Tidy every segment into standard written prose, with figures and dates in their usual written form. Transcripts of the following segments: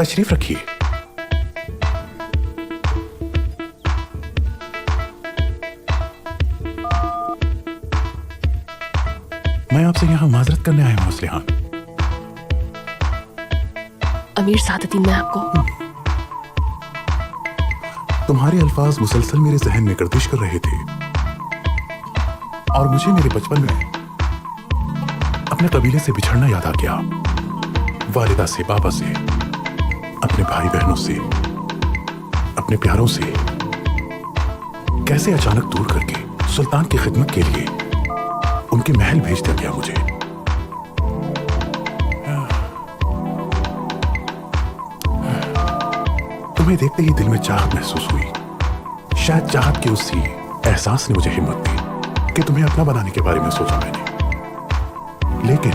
तशरीफ रखिए। मैं आपसे यहाँ माजरत करने आया हूँ मुस्लिहान। अमीर सादुद्दीन, मैं आपको तुम्हारे अल्फाज मुसलसल मेरे जहन में गर्दिश कर रहे थे और मुझे मेरे बचपन में अपने कबीले से बिछड़ना याद आ गया। वालिदा से, बाबा से, अपने भाई बहनों से, अपने प्यारों से कैसे अचानक दूर करके सुल्तान की खिदमत के लिए उनके महल भेज दिया गया मुझे। तुम्हें देखते ही दिल में चाहत महसूस हुई। शायद चाहत के उसी एहसास ने मुझे हिम्मत दी कि तुम्हें अपना बनाने के बारे में सोचा मैंने। लेकिन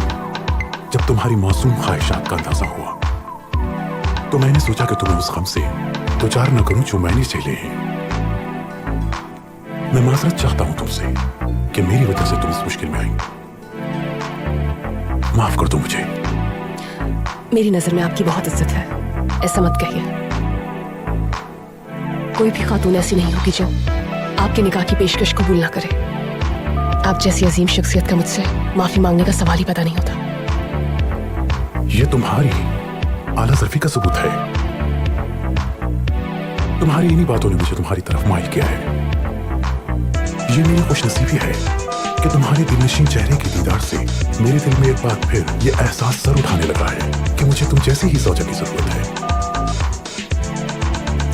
जब तुम्हारी मासूम ख्वाहिशात का अंदाजा हुआ तो मैंने सोचा कि तुम्हें उस गम से दो चार न करूं जो मैंने झेले हैं। मैं माजरत चाहता हूं तुमसे कि मेरी वजह से तुम इस मुश्किल में आई। माफ कर दो मुझे। मेरी नजर में आपकी बहुत इज्जत है, ऐसा मत कहिए। कोई भी खातून ऐसी नहीं होगी जो आपके निकाह की पेशकश कबूल ना करे। आप जैसी अजीम शख्सियत का मुझसे माफी मांगने का सवाल ही पैदा नहीं होता। ये तुम्हारी आला ज़र्फ़ी का सबूत है। तुम्हारी इन्हीं बातों ने मुझे तुम्हारी तरफ माइल किया है। ये मेरी खुशनसीबी है कि तुम्हारे दिलनशीन चेहरे के दीदार से मेरे दिल में एक बार फिर ये एहसास सर उठाने लगा है कि मुझे तुम जैसी ही ज़ौजा की जरूरत है,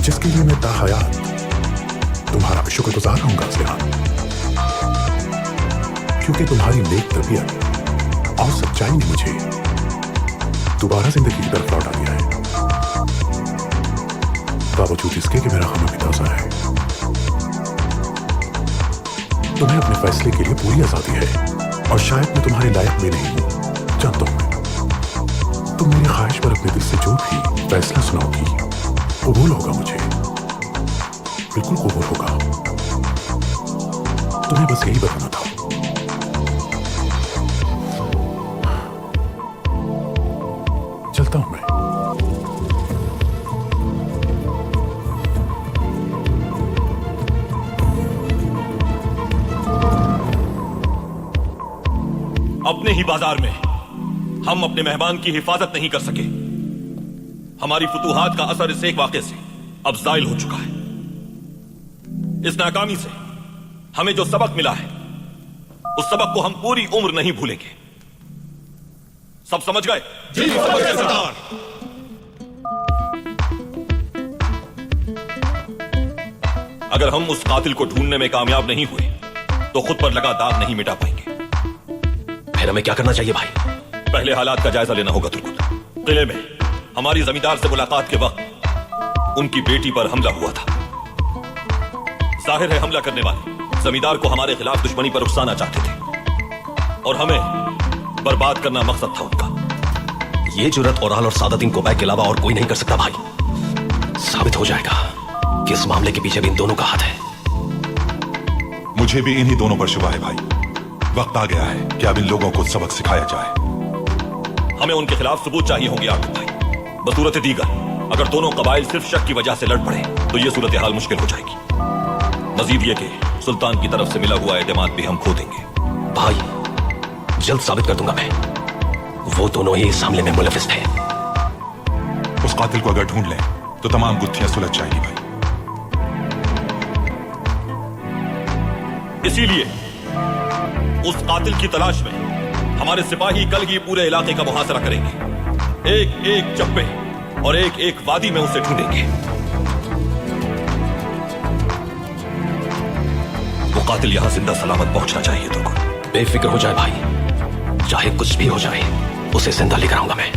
जिसके लिए मैं ताहयात तुम्हारा शुक्रगुजार रहूंगा ज़िहान। क्योंकि तुम्हारी नेक तबीयत और सच्चाई ने मुझे दोबारा जिंदगी की तरफ लौटा दिया है, बावजूद इसके कि मेरा गम अभी ताज़ा है। तुम्हें अपने फैसले के लिए पूरी आजादी है और शायद मैं तुम्हारे लायक भी नहीं हूं, जानता हूं मैं। तुम मेरी ख्वाहिश पर अपने दिल से जो भी फैसला सुनाओगी कबूल होगा मुझे, बिल्कुल कबूल होगा। तुम्हें बस यही बताना था। चलता हूं मैं। अपने ही बाजार में हम अपने मेहमान की हिफाजत नहीं कर सके। हमारी फुतूहात का असर इस एक वाक़े से अब ज़ाइल हो चुका है। इस नाकामी से हमें जो सबक मिला है उस सबक को हम पूरी उम्र नहीं भूलेंगे। सब समझ गए? जी समझ गए सरदार। अगर हम उस कातिल को ढूंढने में कामयाब नहीं हुए तो खुद पर लगा दाग नहीं मिटा पाएंगे। फिर हमें क्या करना चाहिए भाई? पहले हालात का जायजा लेना होगा तुर्कुत। किले में हमारी जमींदार से मुलाकात के वक्त उनकी बेटी पर हमला हुआ था। जाहिर है हमला करने वाले जमींदार को हमारे खिलाफ दुश्मनी पर उकसाना चाहते थे और हमें बर्बाद करना मकसद था उनका। ये जुर्रत ओराल और सादुद्दीन कोबैक के अलावा और कोई नहीं कर सकता भाई। साबित हो जाएगा कि इस मामले के पीछे भी इन दोनों का हाथ है। मुझे भी इन्हीं दोनों पर शुबा है भाई। वक्त आ गया है कि अब इन लोगों को सबक सिखाया जाए। हमें उनके खिलाफ सबूत चाहिए होंगे आकिब भाई। बसूरत दीगर अगर दोनों कबाइल सिर्फ शक की वजह से लड़ पड़े तो यह सूरत हाल मुश्किल हो जाएगी। मजीद यह कि सुल्तान की तरफ से मिला हुआ एतमाद भी हम खो देंगे। भाई जल्द साबित कर दूंगा मैं, वो दोनों ही इस हमले में मुलविस थे। उस कातिल को अगर ढूंढ लें तो तमाम गुत्थियां सुलझ जाएंगी भाई। इसीलिए उस कातिल की तलाश में हमारे सिपाही कल ही पूरे इलाके का मुहासरा करेंगे। एक एक चप्पे और एक एक वादी में उसे ढूंढेंगे। वो कातिल यहां जिंदा सलामत पहुंचना चाहिए तुमको। बेफिक्र हो जाए भाई, चाहे कुछ भी हो जाए उसे जिंदा लेकर आऊंगा मैं।